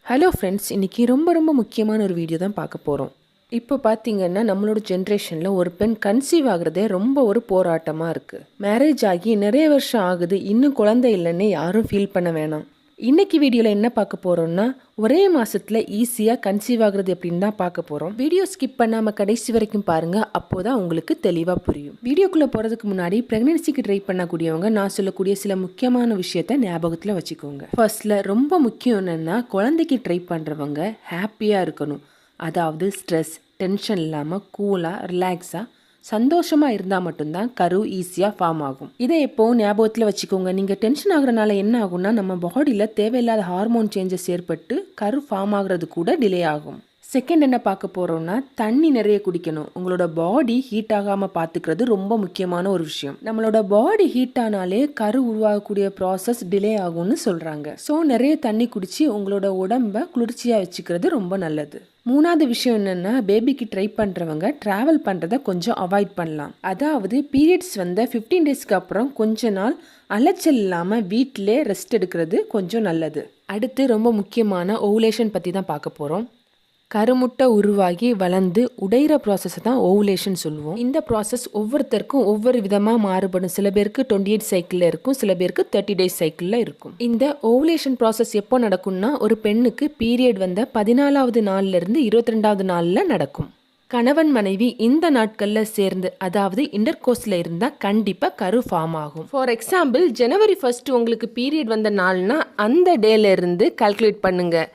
Hello friends, இன்றைக்கி ரொம்ப முக்கியமான ஒரு வீடியோ தான் பார்க்க போகிறோம். இப்போ பார்த்தீங்கன்னா நம்மளோட ஜென்ரேஷனில் ஒரு பெண் கன்சீவ் ஆகுறதே ரொம்ப ஒரு போராட்டமாக இருக்குது. மேரேஜ் ஆகி நிறைய வருஷம் ஆகுது, இன்னும் குழந்தை இல்லைன்னு யாரும் ஃபீல் பண்ண வேணாம். இன்னைக்கு வீடியோவில் என்ன பார்க்க போகிறோம்னா, ஒரே மாதத்தில் ஈஸியாக கன்சீவ் ஆகுறது எப்படின்னு தான் பார்க்க போகிறோம். வீடியோ ஸ்கிப் பண்ணாமல் கடைசி வரைக்கும் பாருங்கள், அப்போ தான் உங்களுக்கு தெளிவாக புரியும். வீடியோக்குள்ளே போகிறதுக்கு முன்னாடி ப்ரெக்னென்சிக்கு ட்ரை பண்ணக்கூடியவங்க நான் சொல்லக்கூடிய சில முக்கியமான விஷயத்த ஞாபகத்தில் வச்சுக்கோங்க. ஃபர்ஸ்ட்டில் ரொம்ப முக்கியம் என்னென்னா, குழந்தைக்கு ட்ரை பண்ணுறவங்க ஹாப்பியாக இருக்கணும். அதாவது ஸ்ட்ரெஸ், டென்ஷன் இல்லாமல் கூலாக ரிலாக்ஸாக சந்தோஷமாக இருந்தால் மட்டும்தான் கரு ஈஸியாக ஃபார்ம் ஆகும். இதை எப்போவும் ஞாபகத்தில் வச்சுக்கோங்க. நீங்கள் டென்ஷன் ஆகுறதுனால என்ன ஆகும்னா, நம்ம பாடியில் தேவையில்லாத ஹார்மோன் சேஞ்சஸ் ஏற்பட்டு கரு ஃபார்ம் ஆகுறது கூட டிலே ஆகும். செகண்ட் என்ன பார்க்க போகிறோம்னா, தண்ணி நிறைய குடிக்கணும். உங்களோட பாடி ஹீட் ஆகாமல் பார்த்துக்கிறது ரொம்ப முக்கியமான ஒரு விஷயம். நம்மளோட பாடி ஹீட் ஆனாலே கரு உருவாகக்கூடிய ப்ராசஸ் டிலே ஆகும்னு சொல்கிறாங்க. ஸோ நிறைய தண்ணி குடித்து உங்களோட உடம்பை குளிர்ச்சியாக வச்சுக்கிறது ரொம்ப நல்லது. மூணாவது விஷயம் என்னென்னா, பேபிக்கு ட்ரை பண்ணுறவங்க ட்ராவல் பண்ணுறதை கொஞ்சம் அவாய்ட் பண்ணலாம். அதாவது பீரியட்ஸ் வந்த 15 டேஸ்க்கு அப்புறம் கொஞ்ச நாள் அலைச்சல் இல்லாமல் வீட்டிலே ரெஸ்ட் எடுக்கிறது கொஞ்சம் நல்லது. அடுத்து ரொம்ப முக்கியமான ஓவுலேஷன் பற்றி தான் பார்க்க போகிறோம். கருமுட்டை உருவாகி வளர்ந்து உடையிற ப்ராசஸை தான் ஓவுலேஷன் சொல்லுவோம். இந்த ப்ராசஸ் ஒவ்வொருத்தருக்கும் ஒவ்வொரு விதமாக மாறுபடும். சில பேருக்கு 28 சைக்கிளில் இருக்கும், சில பேருக்கு 30 டேஸ் சைக்கிளில் இருக்கும். இந்த ஓவுலேஷன் ப்ராசஸ் எப்போ நடக்கும்னா, ஒரு பெண்ணுக்கு பீரியட் வந்த 14வது நாள்லேருந்து 22வது நாளில் நடக்கும். கணவன் மனைவி இந்த நாட்களில் சேர்ந்து, அதாவது இன்டர்கோர்ஸில் இருந்தால் கண்டிப்பாக கரு ஃபார்ம் ஆகும். ஃபார் எக்ஸாம்பிள், ஜனவரி 1 உங்களுக்கு பீரியட் வந்த நாள்னா அந்த டேலேருந்து கால்குலேட் பண்ணுங்கள்.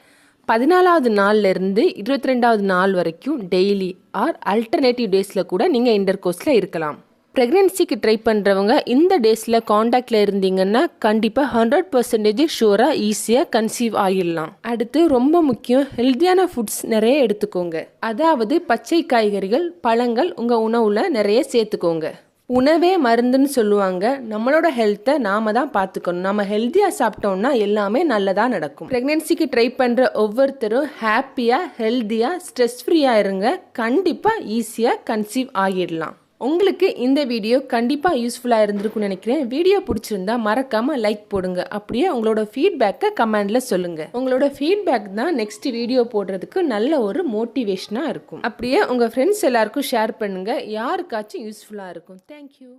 14வது நாள்லேருந்து 22வது நாள் வரைக்கும் டெய்லி ஆர் அல்டர்னேட்டிவ் டேஸில் கூட நீங்கள் இன்டர்கோர்ஸில் இருக்கலாம். ப்ரெக்னென்சிக்கு ட்ரை பண்ணுறவங்க இந்த டேஸில் காண்டாக்டில் இருந்தீங்கன்னா கண்டிப்பாக 100% ஷூராக ஈஸியாக கன்சீவ் ஆகிடலாம். அடுத்து ரொம்ப முக்கியம், ஹெல்த்தியான ஃபுட்ஸ் நிறைய எடுத்துக்கோங்க. அதாவது பச்சை காய்கறிகள், பழங்கள் உங்கள் உணவில் நிறைய சேர்த்துக்கோங்க. உணவே மருந்துன்னு சொல்லுவாங்க. நம்மளோட ஹெல்த்தை நாம தான் பார்த்துக்கணும். நம்ம ஹெல்த்தியாக சாப்பிட்டோம்னா எல்லாமே நல்லதாக நடக்கும். ப்ரெக்னென்சிக்கு ட்ரை பண்ணுற ஒவ்வொருத்தரும் ஹாப்பியாக, ஹெல்த்தியாக, ஸ்ட்ரெஸ் ஃப்ரீயாக இருங்க. கண்டிப்பாக ஈஸியாக கன்சீவ் ஆகிடலாம். உங்களுக்கு இந்த வீடியோ கண்டிப்பாக யூஸ்ஃபுல்லாக இருந்திருக்குன்னு நினைக்கிறேன். வீடியோ பிடிச்சிருந்தா மறக்காமல் லைக் போடுங்க. அப்படியே உங்களோட ஃபீட்பேக்கை கமெண்டில் சொல்லுங்கள். உங்களோட ஃபீட்பேக் தான் நெக்ஸ்ட் வீடியோ போடுறதுக்கு நல்ல ஒரு மோட்டிவேஷனாக இருக்கும். அப்படியே உங்கள் ஃப்ரெண்ட்ஸ் எல்லாருக்கும் ஷேர் பண்ணுங்கள். யாருக்காச்சும் யூஸ்ஃபுல்லாக இருக்கும். தேங்க்யூ.